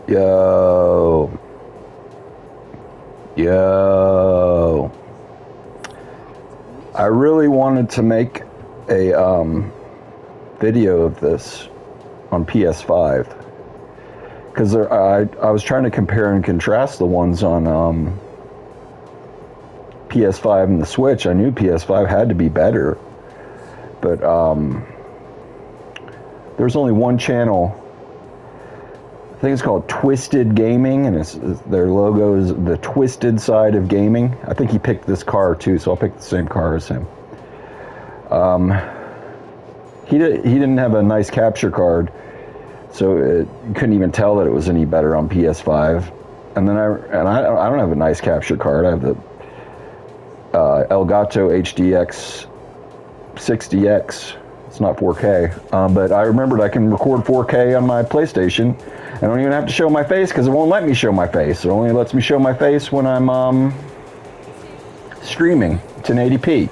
Yo. Yo. I really wanted to make a video of this on PS5 because I was trying to compare and contrast the ones on PS5 and the Switch. I knew PS5 had to be better, but there's only one channel. I think it's called Twisted Gaming, and their logo is the twisted side of gaming. I think he picked this car too, so I'll pick the same car as him. He didn't have a nice capture card, so you couldn't even tell that it was any better on PS5. And then I don't have a nice capture card. I have the Elgato HDX 60X. It's not 4K, but I remembered I can record 4K on my PlayStation. I don't even have to show my face because it won't let me show my face. It only lets me show my face when I'm streaming 1080p.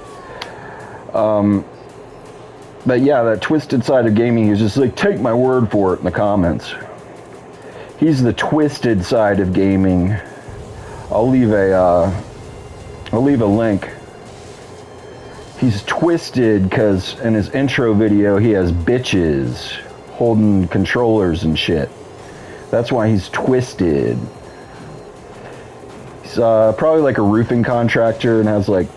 But yeah, that twisted side of gaming, he's just like, take my word for it in the comments. He's the twisted side of gaming. I'll leave a link. He's twisted because in his intro video he has bitches holding controllers and shit. That's why he's twisted. He's probably like a roofing contractor and has like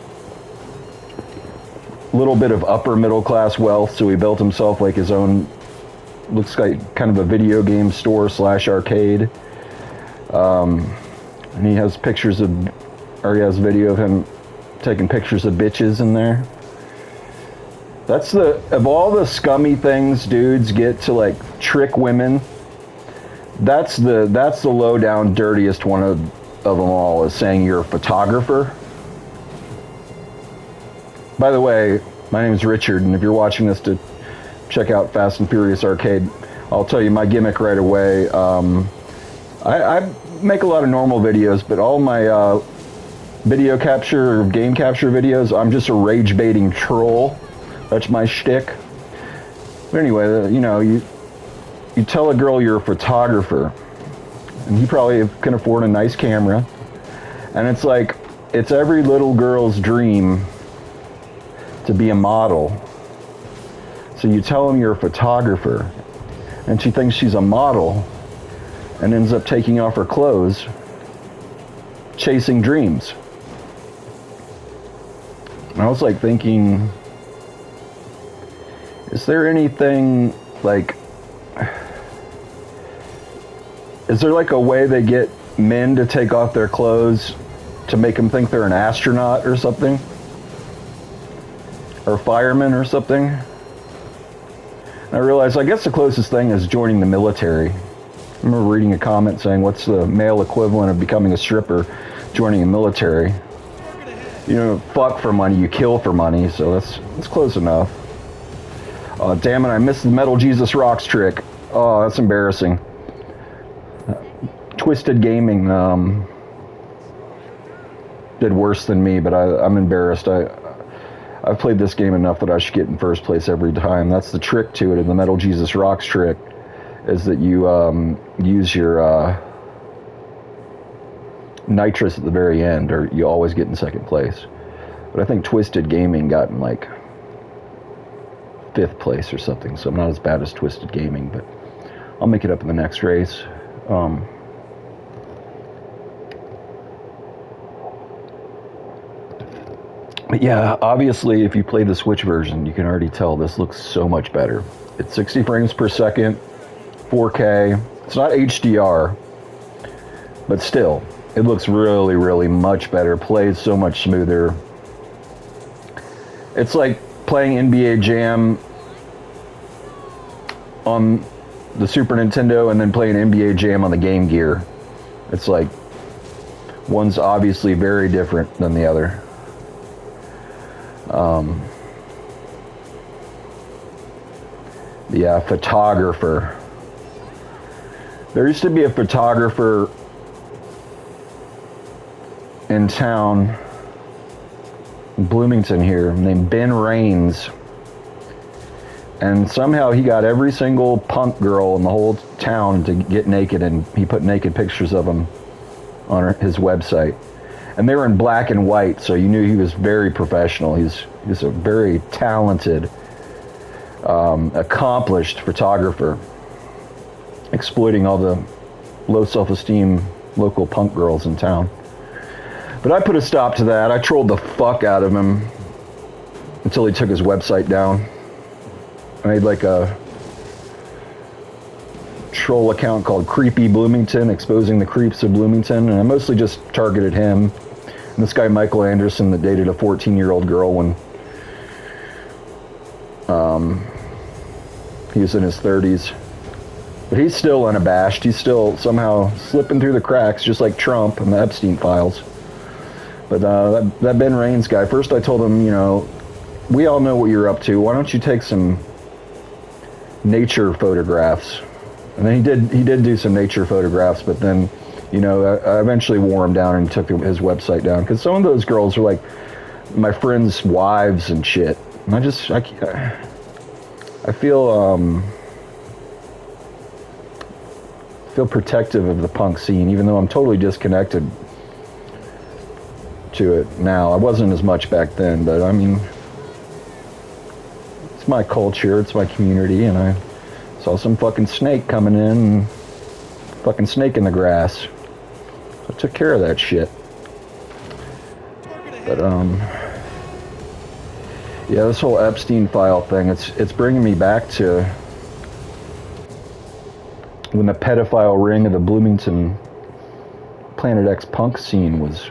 a little bit of upper middle class wealth, so he built himself like his own, looks like kind of a video game store / arcade. And he has pictures of, or he has video of him taking pictures of bitches in there. That's of all the scummy things dudes get to like trick women, that's the low down dirtiest one of them all, is saying you're a photographer. By the way, my name is Richard, and if you're watching this to check out Fast and Furious Arcade, I'll tell you my gimmick right away. I make a lot of normal videos, but all my video capture or game capture videos, I'm just a rage baiting troll. That's my shtick. But anyway, you know, you tell a girl you're a photographer, and you probably can afford a nice camera, and it's like, it's every little girl's dream to be a model. So you tell them you're a photographer, and she thinks she's a model and ends up taking off her clothes, chasing dreams. And I was like thinking, is there anything like, is there like a way they get men to take off their clothes to make them think they're an astronaut or something? Or fireman or something? And I realized, I guess the closest thing is joining the military. I remember reading a comment saying, what's the male equivalent of becoming a stripper? Joining the military. You don't fuck for money, you kill for money, so that's close enough. Oh, damn it, I missed the Metal Jesus Rocks trick. Oh, that's embarrassing. Twisted Gaming did worse than me, but I'm embarrassed. I've played this game enough that I should get in first place every time. That's the trick to it, and the Metal Jesus Rocks trick is that you use your nitrous at the very end, or you always get in second place. But I think Twisted Gaming got in like 5th place or something, so I'm not as bad as Twisted Gaming, but I'll make it up in the next race. But yeah, obviously, if you play the Switch version, you can already tell this looks so much better. It's 60 frames per second, 4K. It's not HDR, but still, it looks really, really much better. Plays so much smoother. It's like playing NBA Jam on the Super Nintendo and then playing NBA Jam on the Game Gear. It's like, one's obviously very different than the other. Yeah, photographer. There used to be a photographer in town, in Bloomington here, named Ben Raines. And somehow he got every single punk girl in the whole town to get naked, and he put naked pictures of them on his website. And they were in black and white, so you knew he was very professional. He's a very talented, accomplished photographer, exploiting all the low self-esteem local punk girls in town. But I put a stop to that. I trolled the fuck out of him until he took his website down. I made like a troll account called Creepy Bloomington, exposing the creeps of Bloomington, and I mostly just targeted him and this guy Michael Anderson that dated a 14-year-old girl when he was in his 30s. But he's still unabashed. He's still somehow slipping through the cracks, just like Trump and the Epstein files. But that Ben Raines guy, first I told him, you know, we all know what you're up to. Why don't you take some nature photographs? And then he did do some nature photographs, but then, you know, I eventually wore him down and took his website down, because some of those girls are like my friends' wives and shit. And I feel protective of the punk scene, even though I'm totally disconnected to it now. I wasn't as much back then, but I mean, it's my culture, it's my community, and I saw some fucking snake coming in, and fucking snake in the grass. So I took care of that shit. But yeah, this whole Epstein file thing, it's bringing me back to when the pedophile ring of the Bloomington Planet X punk scene was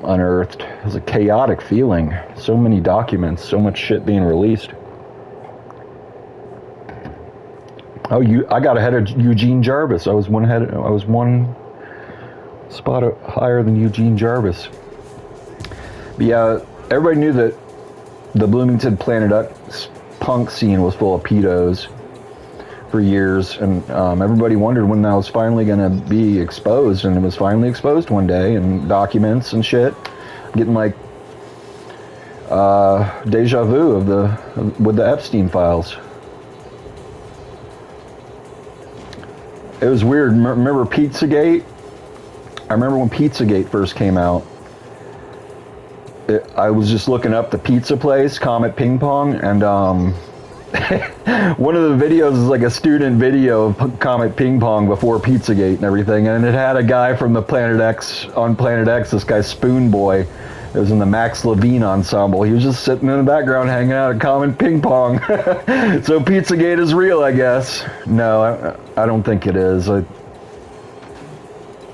unearthed. It was a chaotic feeling. So many documents, so much shit being released. Oh, I got ahead of Eugene Jarvis. I was one spot higher than Eugene Jarvis. But yeah, everybody knew that the Bloomington Planet X punk scene was full of pedos for years, and everybody wondered when that was finally going to be exposed, and it was finally exposed one day, and documents and shit. Getting like deja vu with the Epstein files. It was weird. Remember Pizzagate? I remember when Pizzagate first came out. I was just looking up the pizza place, Comet Ping Pong, and one of the videos is like a student video of Comet Ping Pong before Pizzagate and everything, and it had a guy from the Planet X, this guy Spoon Boy. It was in the Max Levine ensemble. He was just sitting in the background hanging out at Comet Ping Pong. So Pizzagate is real, I guess. No, I don't think it is. I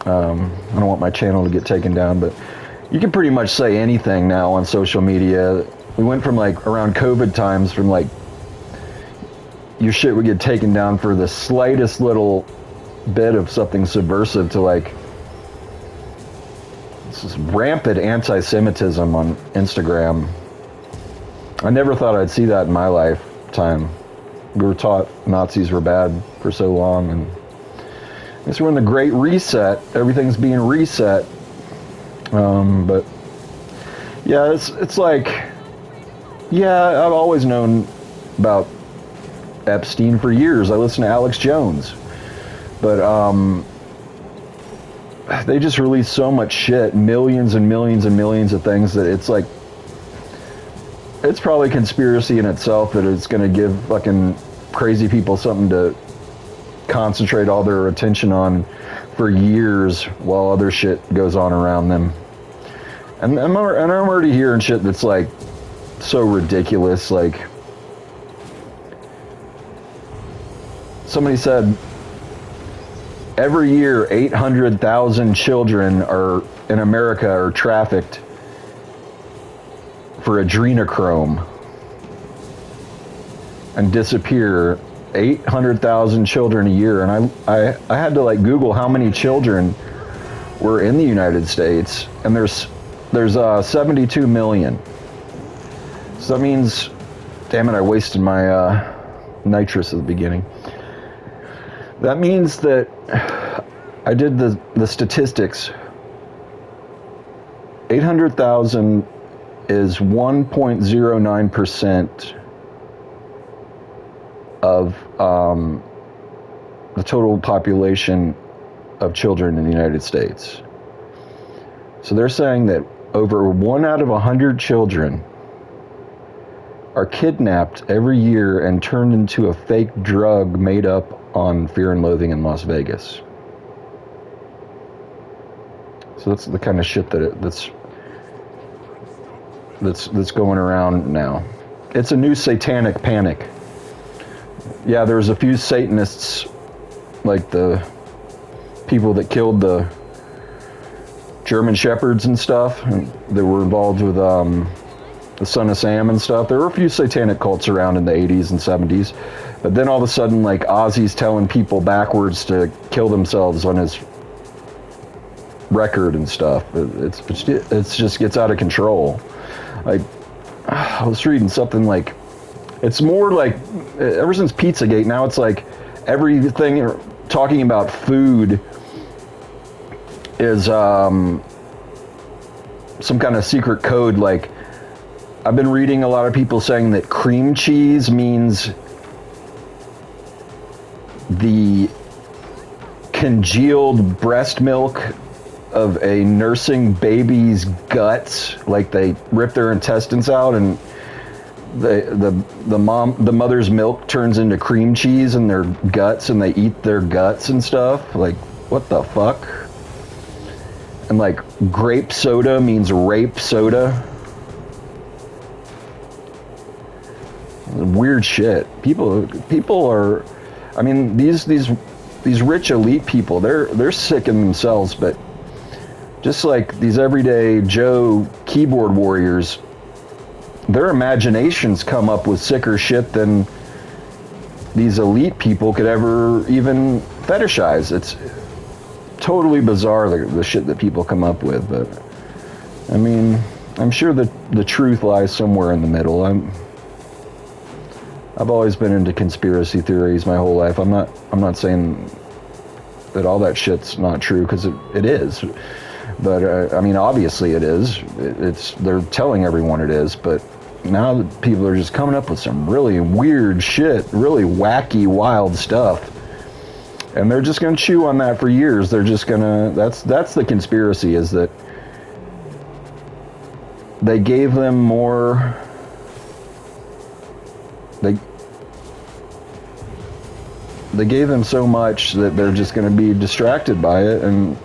don't want my channel to get taken down, but you can pretty much say anything now on social media. We went from like around COVID times, from like your shit would get taken down for the slightest little bit of something subversive to like this rampant anti-Semitism on Instagram. I never thought I'd see that in my lifetime. We were taught Nazis were bad for so long, and I guess we're in the Great Reset. Everything's being reset. But yeah, it's like, yeah, I've always known about Epstein for years. I listened to Alex Jones, but they just released so much shit, millions and millions and millions of things, that it's like, it's probably a conspiracy in itself that it's going to give fucking crazy people something to concentrate all their attention on for years while other shit goes on around them. And I'm already hearing shit that's like so ridiculous. Like, somebody said every year 800,000 children in America are trafficked for adrenochrome and disappear. 800,000 children a year, and I had to like Google how many children were in the United States, and there's 72 million. So that means, damn it, I wasted my nitrous at the beginning. That means that I did the statistics. 800,000 is 1.09% of the total population of children in the United States. So they're saying that over 1 out of 100 children are kidnapped every year and turned into a fake drug made up on Fear and Loathing in Las Vegas. So that's the kind of shit that's going around now. It's a new satanic panic. Yeah, there's a few Satanists, like the people that killed the German shepherds and stuff, and that were involved with the Son of Sam and stuff. There were a few satanic cults around in the 80s and 70s, but then all of a sudden, like, Ozzy's telling people backwards to kill themselves on his record and stuff. It's just gets out of control. Like, I was reading something like, it's more like, ever since Pizzagate, now it's like everything talking about food is some kind of secret code. Like, I've been reading a lot of people saying that cream cheese means the congealed breast milk of a nursing baby's guts, like they rip their intestines out and the mother's milk turns into cream cheese in their guts, and they eat their guts and stuff. Like, what the fuck? And like, grape soda means rape soda. Weird shit. People are, I mean, these rich elite people, they're sick in themselves, but just like these everyday Joe keyboard warriors, their imaginations come up with sicker shit than these elite people could ever even fetishize. It's totally bizarre, the shit that people come up with. But I mean, I'm sure that the truth lies somewhere in the middle. I've always been into conspiracy theories my whole life. I'm not saying that all that shit's not true, because it is. But I mean, obviously it is. They're telling everyone it is. But now that people are just coming up with some really weird shit, really wacky, wild stuff, and they're just going to chew on that for years. They're just going to. That's the conspiracy, is that they gave them more. They gave them so much that they're just going to be distracted by it, and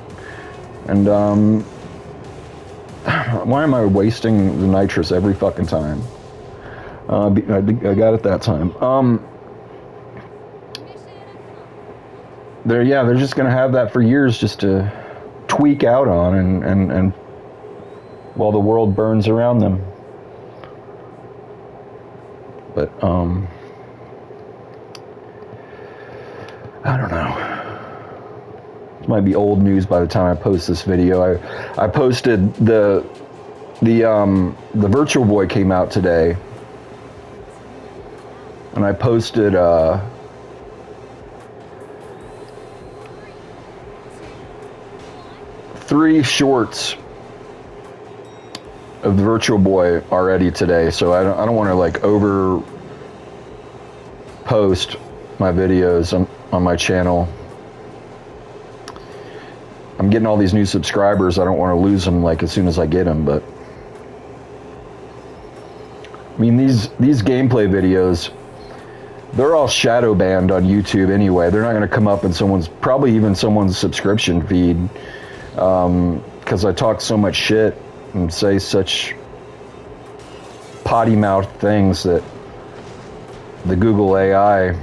why am I wasting the nitrous every fucking time? I got it that time. They're just going to have that for years, just to tweak out on, and while the world burns around them. But I don't know. It might be old news by the time I post this video. I posted the Virtual Boy came out today, and I posted 3 shorts of the Virtual Boy already today. So I don't want to like over post my videos on my channel. I'm getting all these new subscribers. I don't want to lose them like as soon as I get them, but I mean, these gameplay videos, they're all shadow banned on YouTube anyway. They're not going to come up in probably even someone's subscription feed, because I talk so much shit and say such potty mouth things that the Google AI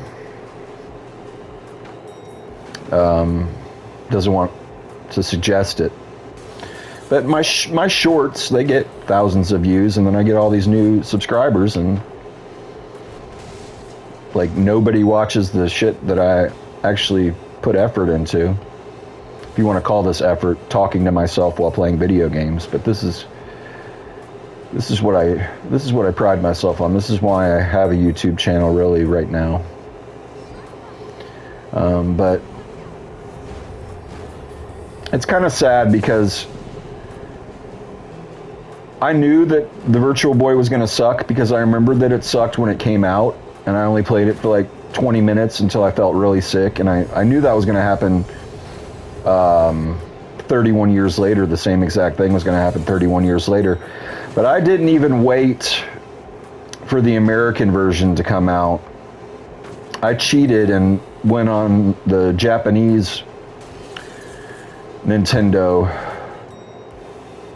doesn't want to suggest it. But my shorts, they get thousands of views, and then I get all these new subscribers, and like nobody watches the shit that I actually put effort into. If you want to call this effort, talking to myself while playing video games. But this is what I pride myself on. This is why I have a YouTube channel really right now. But it's kind of sad, because I knew that the Virtual Boy was going to suck because I remembered that it sucked when it came out, and I only played it for like 20 minutes until I felt really sick, and I knew that was going to happen 31 years later. The same exact thing was going to happen 31 years later. But I didn't even wait for the American version to come out. I cheated and went on the Japanese Nintendo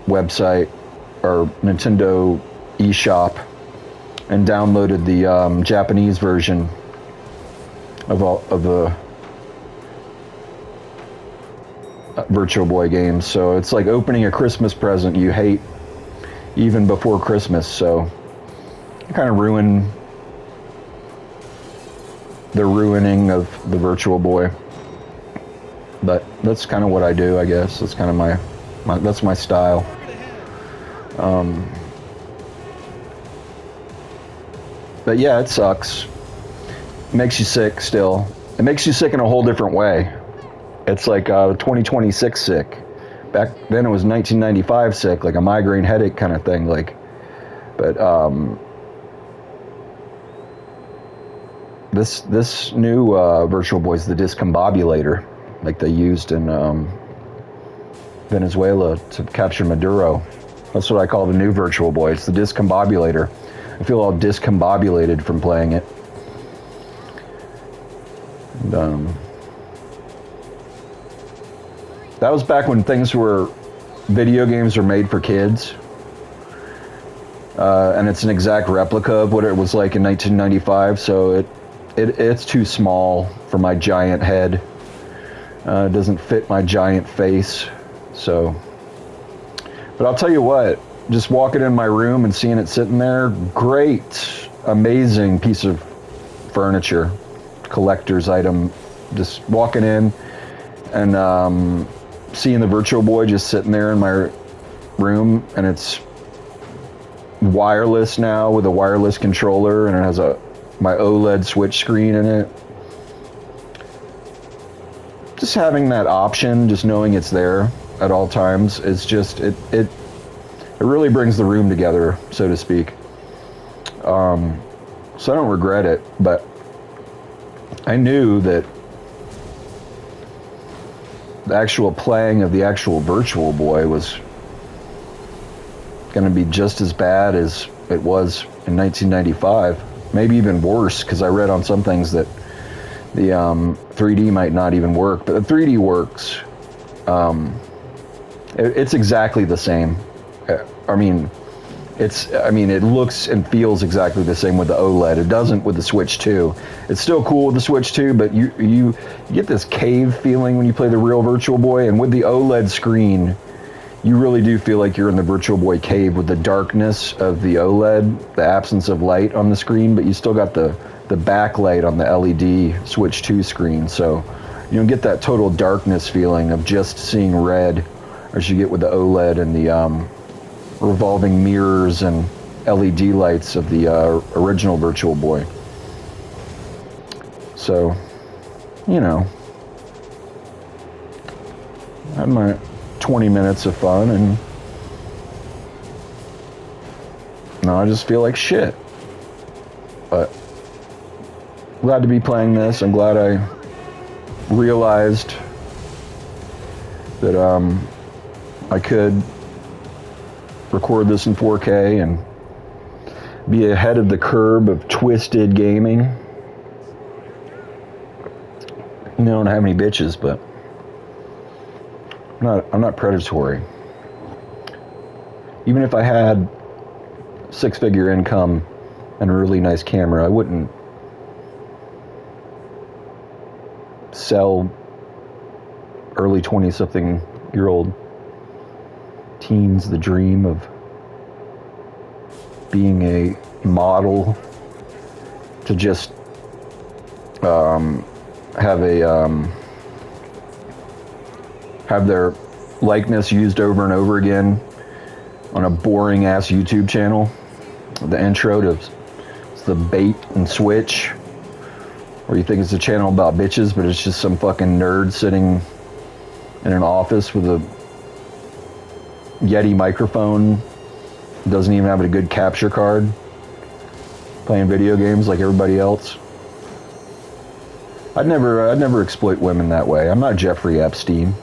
website or Nintendo eShop and downloaded the Japanese version of the Virtual Boy games. So it's like opening a Christmas present you hate even before Christmas. So I kind of ruined the ruining of the Virtual Boy. But that's kind of what I do, I guess. That's kind of my that's my style. But yeah, it sucks. It makes you sick still. It makes you sick in a whole different way. It's like 2026 sick. Back then it was 1995 sick, like a migraine headache kind of thing. Like, but this new Virtual Boy is the discombobulator, like they used in Venezuela to capture Maduro. That's what I call the new Virtual Boy. It's the discombobulator. I feel all discombobulated from playing it. And, that was back when video games were made for kids. And it's an exact replica of what it was like in 1995, so it's too small for my giant head. It doesn't fit my giant face, so. But I'll tell you what, just walking in my room and seeing it sitting there, great, amazing piece of furniture, collector's item. Just walking in and seeing the Virtual Boy just sitting there in my room, and it's wireless now with a wireless controller, and it has my OLED switch screen in it. Just having that option, just knowing it's there at all times, it's just it really brings the room together, so to speak. So I don't regret it, but I knew that the actual playing of the actual Virtual Boy was going to be just as bad as it was in 1995, maybe even worse, because I read on some things that the 3D might not even work, but the 3D works. It's exactly the same. I mean, it looks and feels exactly the same with the OLED. It doesn't with the Switch 2. It's still cool with the Switch 2, but you get this cave feeling when you play the real Virtual Boy, and with the OLED screen, you really do feel like you're in the Virtual Boy cave with the darkness of the OLED, the absence of light on the screen, but you still got the backlight on the LED Switch 2 screen, so you don't get that total darkness feeling of just seeing red as you get with the OLED and the revolving mirrors and LED lights of the original Virtual Boy. So, you know, I had my 20 minutes of fun, and now I just feel like shit. But glad to be playing this. I'm glad I realized that I could record this in 4K and be ahead of the curve of twisted gaming. You know, I don't have any bitches, but I'm not predatory. Even if I had six-figure income and a really nice camera, I wouldn't sell early 20-something-year-old teens the dream of being a model to just have their likeness used over and over again on a boring ass YouTube channel. The intro to the bait and switch, where you think it's a channel about bitches, but it's just some fucking nerd sitting in an office with a Yeti microphone doesn't even have a good capture card, playing video games like everybody else. I'd never exploit women that way. I'm not Jeffrey Epstein.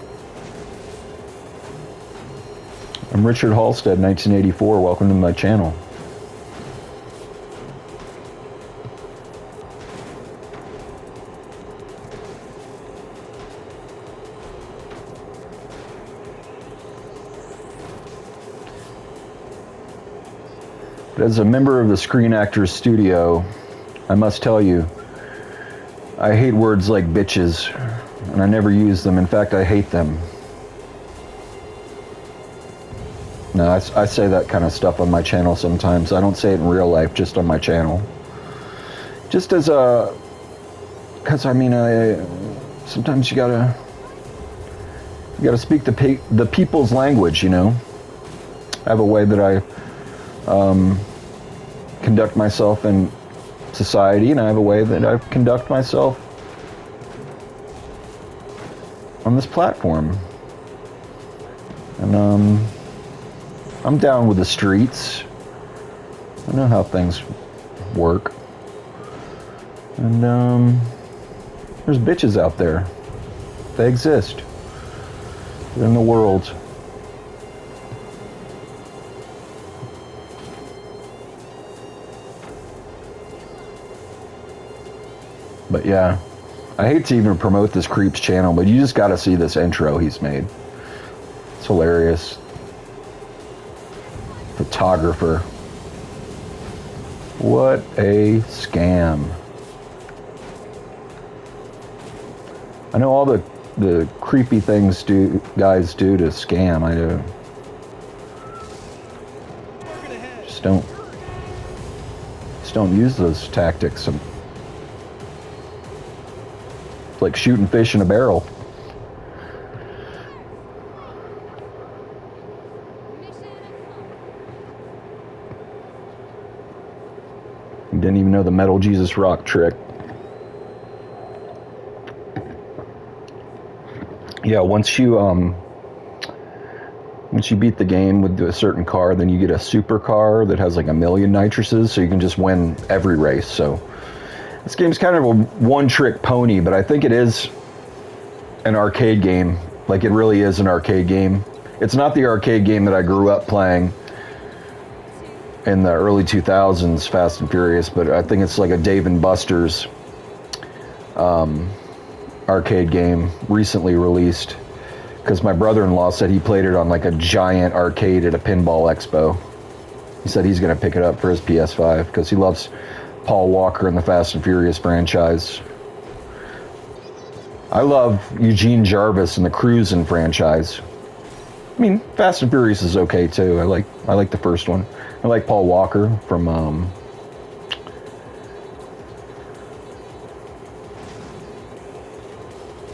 I'm Richard Halstead, 1984. Welcome to my channel. But as a member of the Screen Actors Studio, I must tell you, I hate words like bitches, and I never use them. In fact, I hate them. No, I say that kind of stuff on my channel sometimes. I don't say it in real life, just on my channel. Just as a... Because, I mean, sometimes you gotta speak the people's language, you know? I have a way that I conduct myself in society, and I have a way that I conduct myself on this platform. And I'm down with the streets. I know how things work. And there's bitches out there. They exist. They're in the world. But yeah, I hate to even promote this creep's channel, but you just gotta see this intro he's made. It's hilarious. Photographer. What a scam. I know all the creepy things guys do to scam. I just don't use those tactics. It's like shooting fish in a barrel. Didn't even know the Metal Jesus Rock trick. Yeah, once you beat the game with a certain car, then you get a super car that has like 1,000,000 nitruses, so you can just win every race. So this game's kind of a one-trick pony, but I think it is an arcade game. Like, it really is an arcade game. It's not the arcade game that I grew up playing in the early 2000s, Fast and Furious, but I think it's like a Dave and Buster's arcade game, recently released, because my brother-in-law said he played it on like a giant arcade at a pinball expo. He said he's going to pick it up for his PS5 because he loves Paul Walker and the Fast and Furious franchise. I love Eugene Jarvis and the Cruisin' franchise. I mean, Fast and Furious is okay too. I like the first one. I like Paul Walker from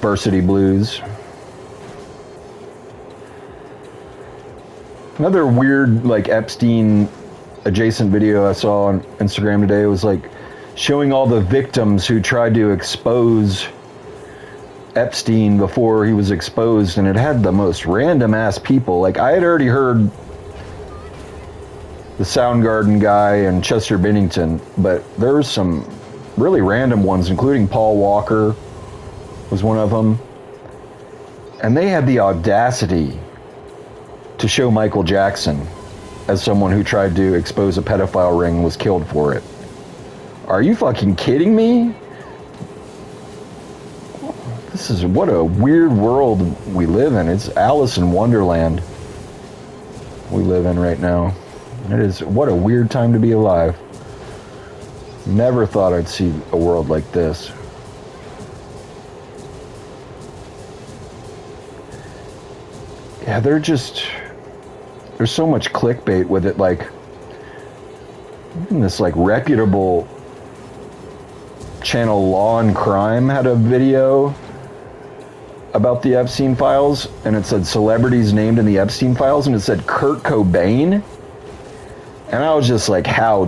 Varsity Blues. Another weird, like, Epstein adjacent video I saw on Instagram today was like showing all the victims who tried to expose Epstein before he was exposed, and it had the most random ass people. Like, I had already heard the Soundgarden guy and Chester Bennington, but there were some really random ones, including Paul Walker was one of them. And they had the audacity to show Michael Jackson as someone who tried to expose a pedophile ring and was killed for it. Are you fucking kidding me? This is, what a weird world we live in. It's Alice in Wonderland we live in right now. It is, what a weird time to be alive. Never thought I'd see a world like this. Yeah, there's so much clickbait with it. Like, even this like reputable channel, Law and Crime, had a video about the Epstein files, and it said celebrities named in the Epstein files, and it said Kurt Cobain. And I was just like, how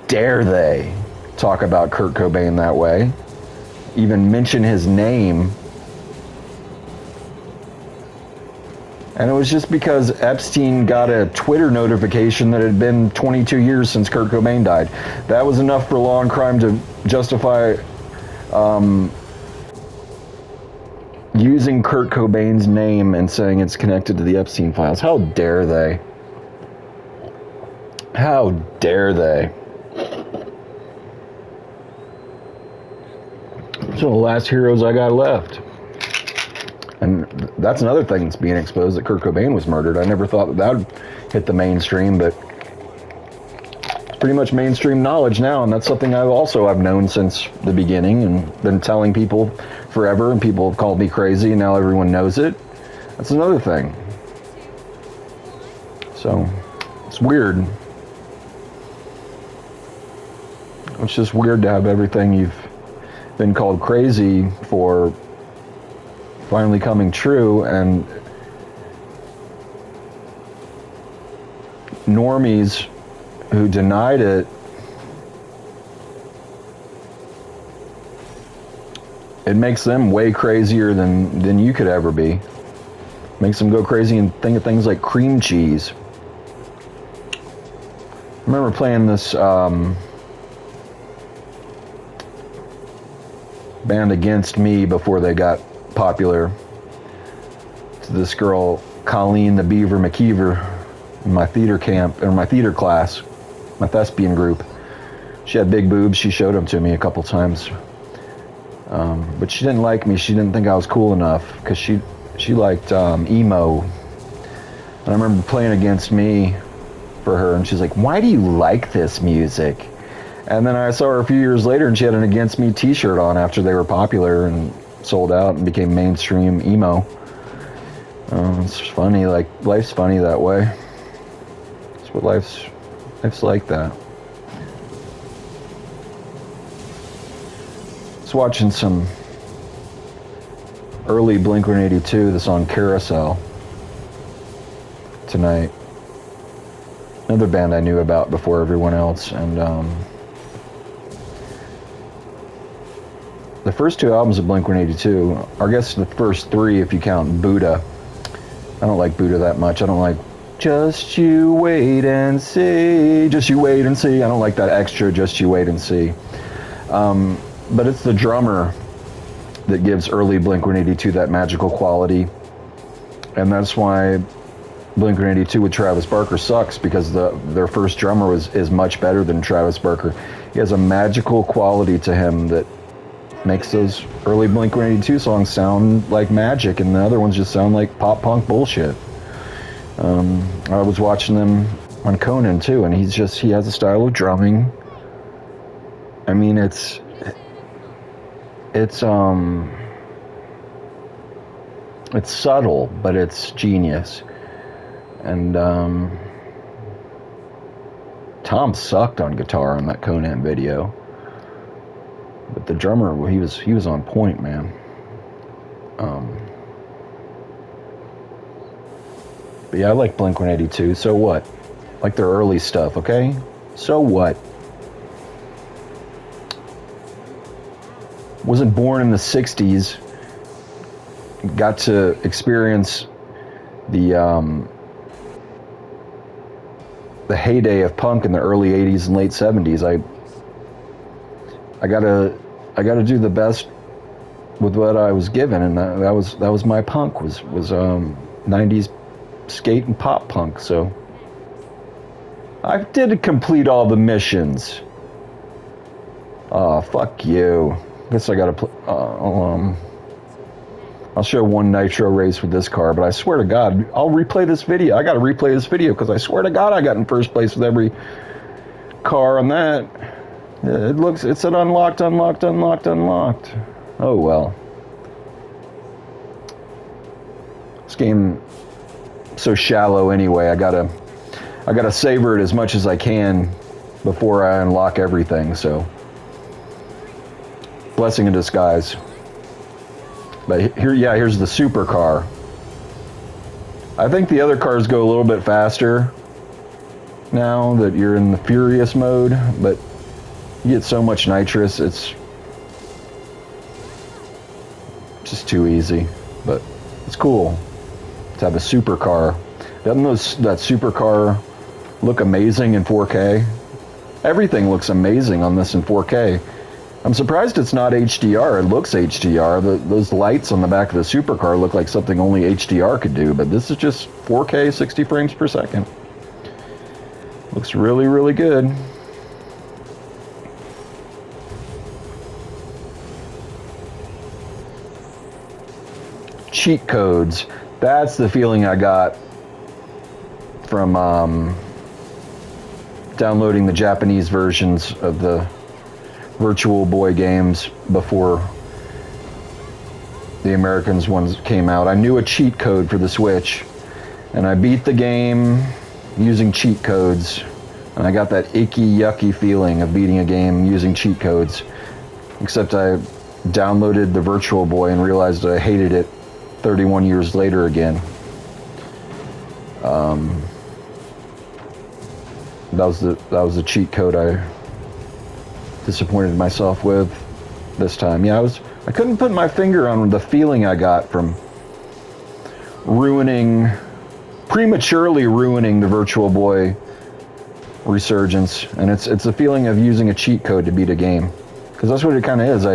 dare they talk about Kurt Cobain that way? Even mention his name. And it was just because Epstein got a Twitter notification that it had been 22 years since Kurt Cobain died. That was enough for law and crime to justify using Kurt Cobain's name and saying it's connected to the Epstein files. How dare they? How dare they? So the last heroes I got left. And that's another thing that's being exposed, that Kurt Cobain was murdered. I never thought that would hit the mainstream, but it's pretty much mainstream knowledge now, and that's something I've known since the beginning and been telling people forever, and people have called me crazy, and now everyone knows it. That's another thing. So, it's weird. It's just weird to have everything you've been called crazy for finally coming true, and normies who denied it makes them way crazier than you could ever be. Makes them go crazy and think of things like cream cheese. I remember playing this band Against Me before they got popular. To this girl, Colleen the Beaver McKeever, in my theater camp, or my theater class, my thespian group. She had big boobs. She showed them to me a couple times. But she didn't like me. She didn't think I was cool enough, because she liked emo. And I remember playing Against Me for her, and she's like, "Why do you like this music?" And then I saw her a few years later, and she had an Against Me t-shirt on after they were popular and sold out and became mainstream emo. It's funny, like, life's funny that way. It's what life's like that. I was watching some early Blink-182, the song Carousel, tonight. Another band I knew about before everyone else, and the first two albums of Blink-182, or I guess the first three if you count Buddha. I don't like Buddha that much. I don't like Just You Wait and See, Just You Wait and See. I don't like that extra Just You Wait and See. But it's the drummer that gives early Blink-182 that magical quality. And that's why Blink-182 with Travis Barker sucks, because their first drummer is much better than Travis Barker. He has a magical quality to him that makes those early Blink-182 songs sound like magic, and the other ones just sound like pop-punk bullshit. I was watching them on Conan too, and he has a style of drumming. I mean, it's subtle, but it's genius. And Tom sucked on guitar on that Conan video, but the drummer, he was on point, man. But yeah, I like Blink-182. So what? Like their early stuff, okay? So what? Wasn't born in the 60s. Got to experience the heyday of punk in the early 80s and late 70s. I gotta do the best with what I was given, and that was my punk, was 90s skate and pop punk. So I did complete all the missions. Oh, fuck you. Guess I gotta I'll show one nitro race with this car, but I swear to God, I'll replay this video. I gotta replay this video, because I swear to God I got in first place with every car on that. It said unlocked. Oh well. This game so shallow anyway. I gotta savor it as much as I can before I unlock everything. So, blessing in disguise. But here's the supercar. I think the other cars go a little bit faster now that you're in the furious mode, but you get so much nitrous, it's just too easy. But it's cool. to have a supercar. Doesn't that supercar look amazing in 4K? Everything looks amazing on this in 4K. I'm surprised it's not HDR. It looks HDR. Those lights on the back of the supercar look like something only HDR could do, but this is just 4K, 60 frames per second. Looks really, really good. Cheat codes. That's the feeling I got from downloading the Japanese versions of the Virtual Boy games before the Americans ones came out. I knew a cheat code for the Switch, and I beat the game using cheat codes, and I got that icky, yucky feeling of beating a game using cheat codes, except I downloaded the Virtual Boy and realized I hated it 31 years later again. That was the cheat code I disappointed myself with this time. Yeah, I couldn't put my finger on the feeling I got from prematurely ruining the Virtual Boy resurgence, and it's a feeling of using a cheat code to beat a game, because that's what it kind of is.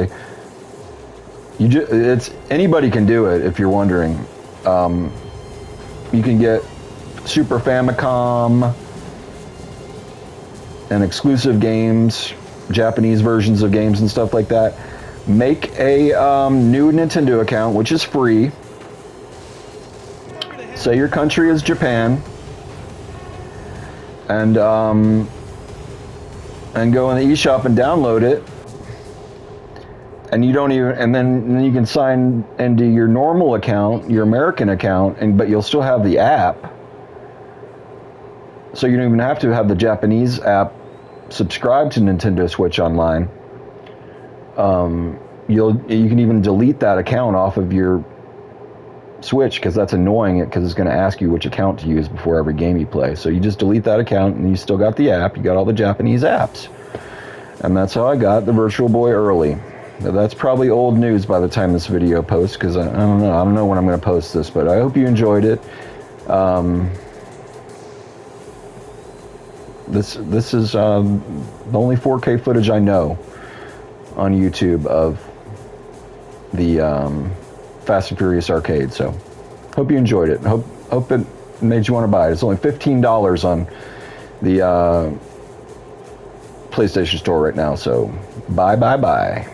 It's anybody can do it. If you're wondering, you can get Super Famicom and exclusive games, Japanese versions of games and stuff like that. Make a new Nintendo account, which is free. Say your country is Japan, and go in the eShop and download it. And you don't even, and then you can sign into your normal account, your American account, but you'll still have the app. So you don't even have to have the Japanese app subscribed to Nintendo Switch Online. You can even delete that account off of your Switch, because that's annoying, because it's going to ask you which account to use before every game you play. So you just delete that account, and you still got the app. You got all the Japanese apps. And that's how I got the Virtual Boy early. Now, that's probably old news by the time this video posts, because I don't know when I'm going to post this, but I hope you enjoyed it. This is the only 4K footage I know on YouTube of the Fast and Furious arcade. So hope you enjoyed it. Hope it made you want to buy it. It's only $15 on the PlayStation Store right now. So bye.